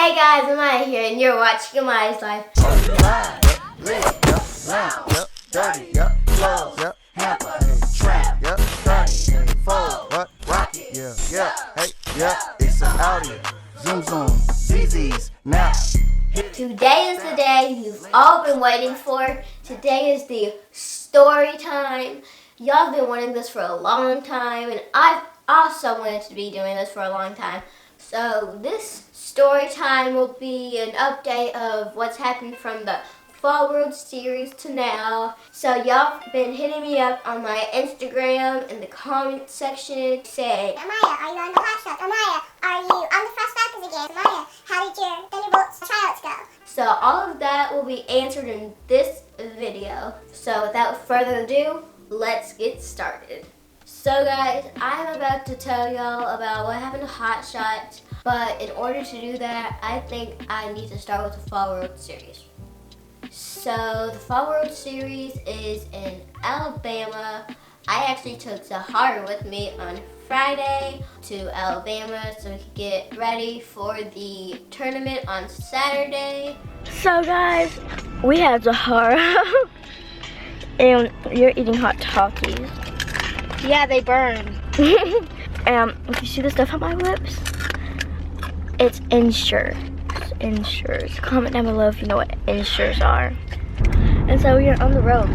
Hey guys, Amiya here, and you're watching Amiya's Life. It's an audio. Zoom zoom, ZZ's now. Today is the day you've all been waiting for. Today is the story time. Y'all have been wanting this for a long time, and I've also wanted to be doing this for a long time. So this story time will be an update of what's happened from the Fall World series to now. So y'all have been hitting me up on my Instagram in the comment section. Say, Amiya, are you on the hot shot? Amiya, are you on the fast backers again? Amiya, how did your Thunderbolts tryouts go? so all of that will be answered in this video. So without further ado, let's get started. So guys, I'm about to tell y'all about what happened to Hot Shots, but in order to do that, I think I need to start with the Fall World series. So the Fall World series is in Alabama. I actually took Zahara with me on Friday to Alabama so we could get ready for the tournament on Saturday. So guys, we have Zahara and you're eating hot Takis. Yeah, they burn. And if you see the stuff on my lips, it's Ensure. Ensures. Comment down below if you know what Ensures are. And so we are on the road.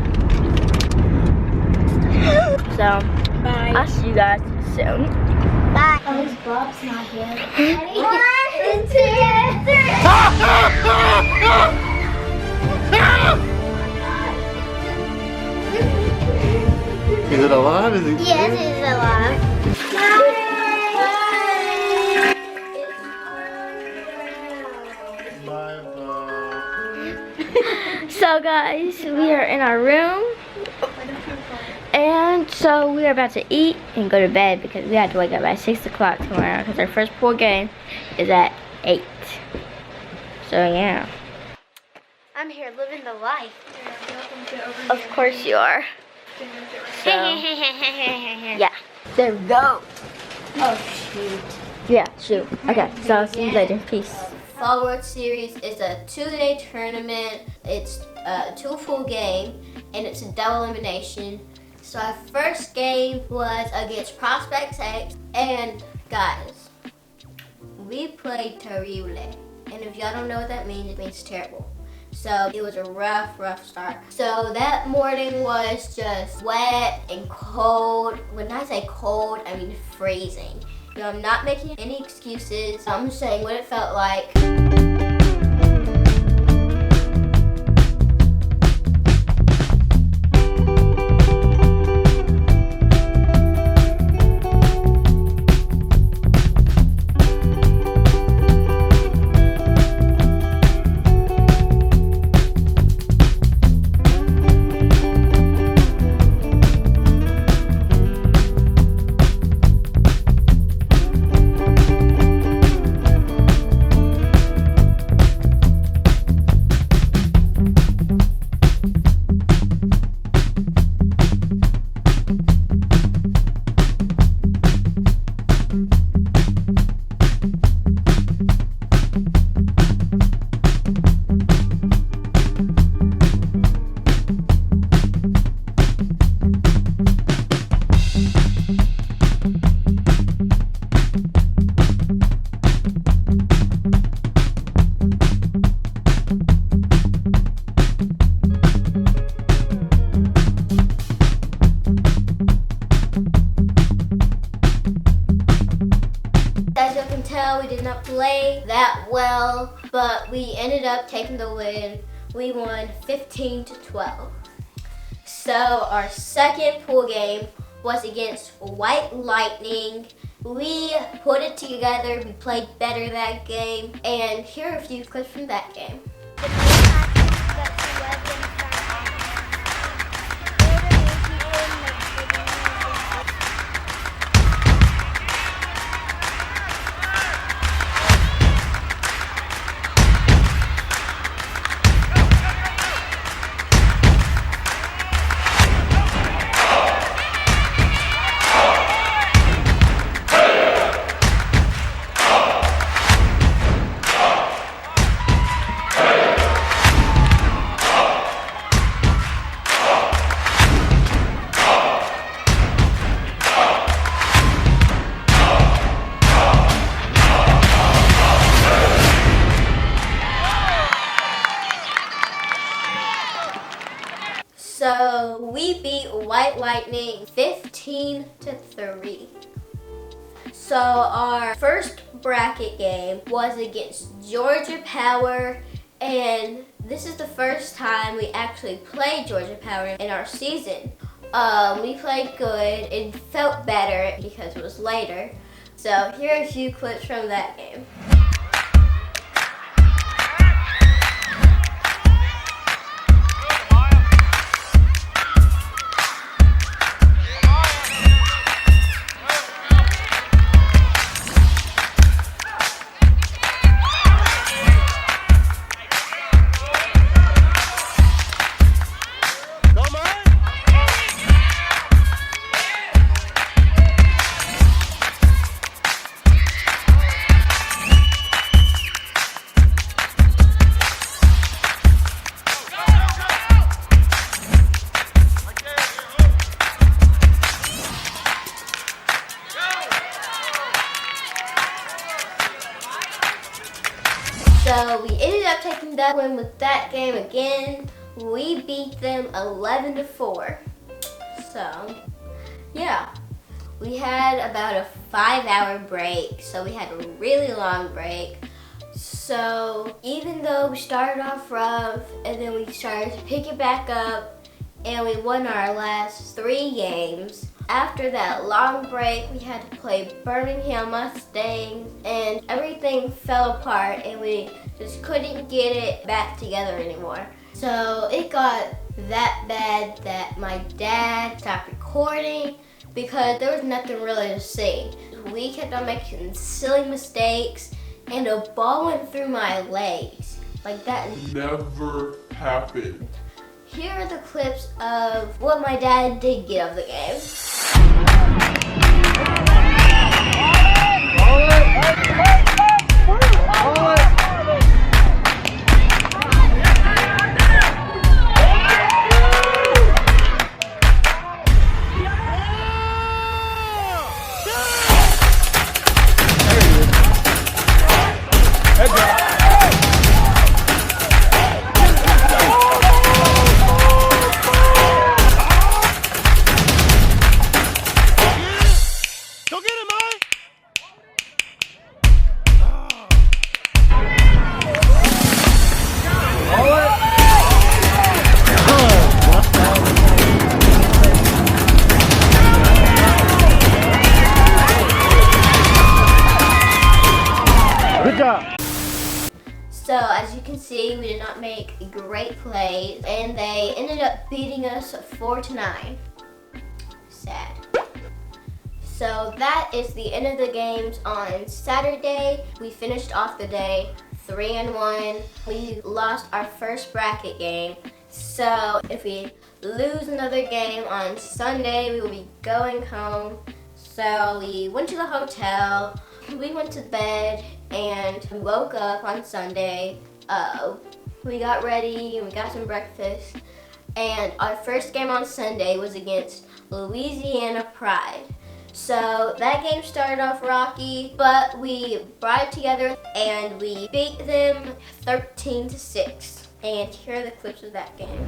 So Bye. I'll see you guys soon. Bye. Oh, this Bob's not here. One, two, Is it alive? Is it? Yes, it's alive. So guys, we are in our room. And so we are about to eat and go to bed because we have to wake up at 6 o'clock tomorrow because our first pool game is at 8. So yeah. I'm here living the life. Of course you are. So, yeah. There we go. Oh shoot. Yeah, shoot. Okay, so see you later. Peace. Fall World series is a 2-day tournament. It's a 2 full game, and it's a double elimination. So our first game was against Prospect X, and guys, we played terrible. And if y'all don't know what that means, it means terrible. So it was a rough start. So that morning was just wet and cold. When I say cold, I mean freezing. So I'm not making any excuses. I'm just saying what it felt like. As you can tell, we did not play that well, but we ended up taking the win. We won 15-12. So our second pool game was against White Lightning. We put it together, we played better that game, and here are a few clips from that game. Detroit Lightning 15-3. So our first bracket game was against Georgia Power, and this is the first time we actually played Georgia Power in our season. We played good. It felt better because it was later. So here are a few clips from that game. So we ended up taking that win with that game again. We beat them 11-4. So yeah, we had about a 5-hour break. So we had a really long break. So even though we started off rough and then we started to pick it back up and we won our last 3 games, after that long break, we had to play Birmingham Mustangs, and everything fell apart, and we just couldn't get it back together anymore. So it got that bad that my dad stopped recording because there was nothing really to see. We kept on making silly mistakes, and a ball went through my legs. Like that never happened. Here are the clips of what my dad did get of the game. Good job. So as you can see, we did not make great plays, and they ended up beating us 4-9. Sad. So that is the end of the games on Saturday. We finished off the day 3-1. We lost our first bracket game. So if we lose another game on Sunday, we will be going home. So we went to the hotel, we went to bed, and we woke up on Sunday. We got ready and we got some breakfast. And our first game on Sunday was against Louisiana Pride. So that game started off rocky, but we brought it together and we beat them 13-6. And here are the clips of that game.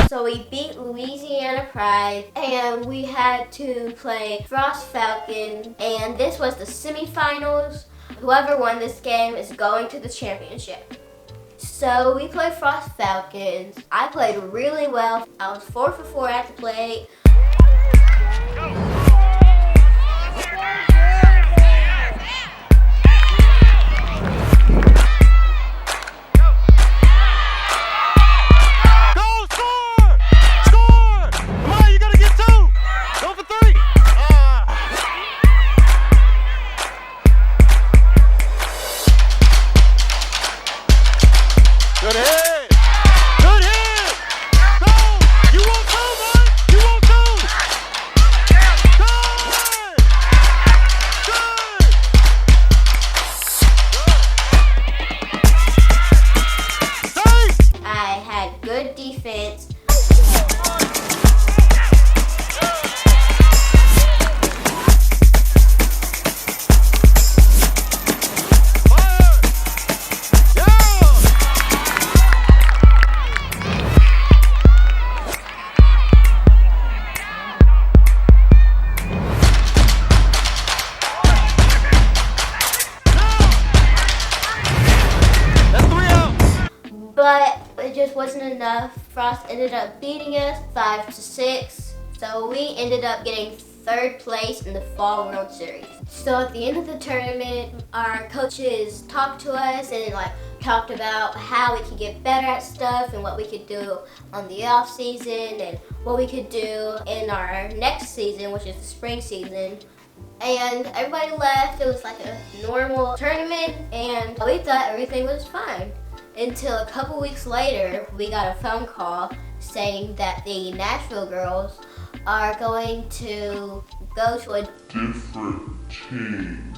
So we beat Louisiana Pride, and we had to play Frost Falcon, and this was the semifinals. Whoever won this game is going to the championship. So we played Frost Falcons. I played really well. I was 4 for 4 at the plate. enough, Frost ended up beating us 5-6. So we ended up getting 3rd place in the Fall World Series. So at the end of the tournament, our coaches talked to us and talked about how we could get better at stuff and what we could do on the off season and what we could do in our next season, which is the spring season. And everybody left. It was like a normal tournament and we thought everything was fine. Until a couple weeks later, we got a phone call saying that the Nashville girls are going to go to a different team.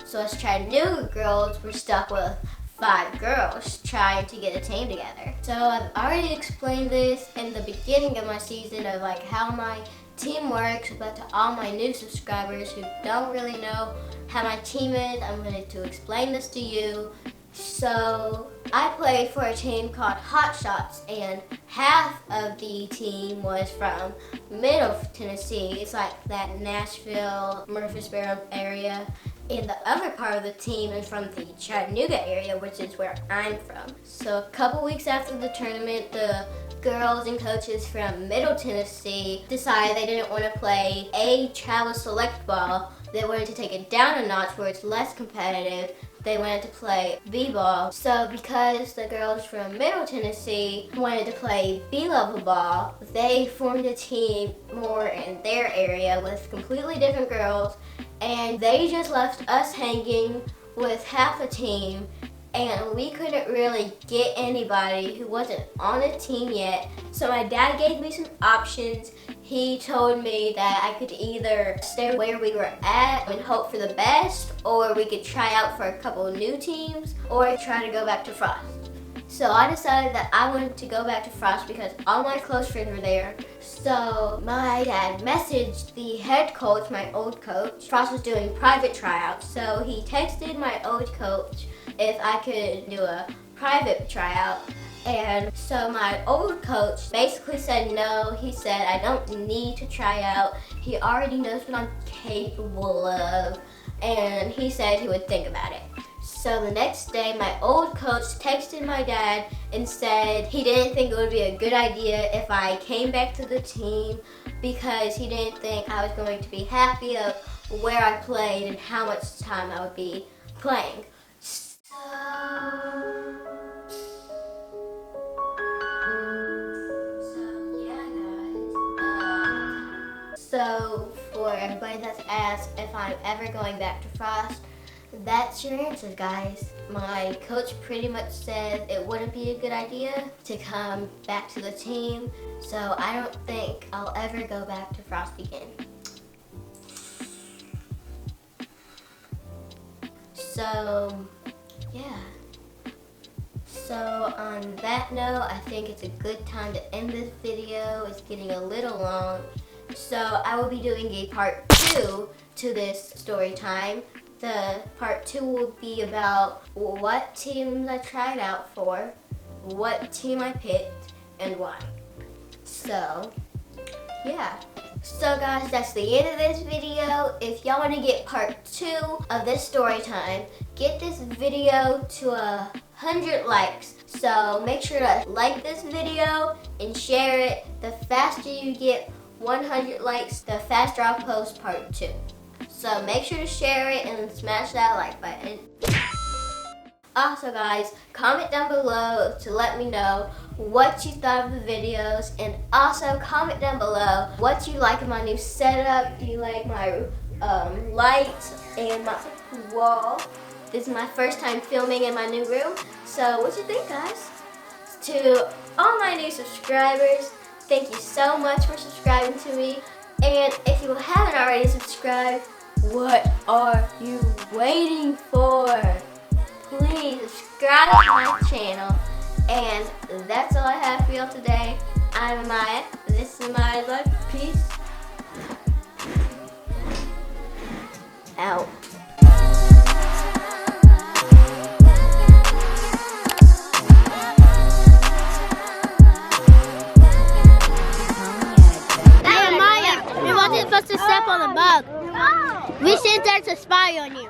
So us Chattanooga girls were stuck with 5 girls trying to get a team together. So I've already explained this in the beginning of my season of how my team works, but to all my new subscribers who don't really know how my team is, I'm going to explain this to you. So I played for a team called Hot Shots, and half of the team was from Middle Tennessee. It's like that Nashville, Murfreesboro area. And the other part of the team is from the Chattanooga area, which is where I'm from. So a couple weeks after the tournament, the girls and coaches from Middle Tennessee decided they didn't want to play A travel select ball. They wanted to take it down a notch where it's less competitive. They wanted to play B-ball. So because the girls from Middle Tennessee wanted to play B-level ball, they formed a team more in their area with completely different girls, and they just left us hanging with half a team, and we couldn't really get anybody who wasn't on a team yet. So my dad gave me some options. He told me that I could either stay where we were at and hope for the best, or we could try out for a couple of new teams, or try to go back to Frost. So I decided that I wanted to go back to Frost because all my close friends were there. So my dad messaged the head coach, my old coach. Frost was doing private tryouts, so he texted my old coach if I could do a private tryout. And so my old coach basically said no. He said I don't need to try out. He already knows what I'm capable of, and he said he would think about it. So the next day, my old coach texted my dad and said he didn't think it would be a good idea if I came back to the team because he didn't think I was going to be happy of where I played and how much time I would be playing. So for everybody that's asked if I'm ever going back to Frost, that's your answer, guys. My coach pretty much said it wouldn't be a good idea to come back to the team, so I don't think I'll ever go back to Frost again. So, yeah. So on that note, I think it's a good time to end this video. It's getting a little long. So I will be doing a part 2 to this story time. The part 2 will be about what teams I tried out for, what team I picked, and why. So, yeah. So guys, that's the end of this video. If y'all want to get part 2 of this story time, get this video to 100 likes. So make sure to like this video and share it. The faster you get 100 likes, the faster I'll post part 2. So make sure to share it and smash that like button. Also guys, comment down below to let me know what you thought of the videos, and also comment down below what you like of my new setup. Do you like my lights and my wall? This is my first time filming in my new room. So what you think, guys? To all my new subscribers, thank you so much for subscribing to me. And if you haven't already subscribed, what are you waiting for? Please subscribe to my channel. And that's all I have for y'all today. I'm Amiya. This is my life. Peace out. Hey, Amiya, we wasn't supposed to step on the bug. We sent there to spy on you.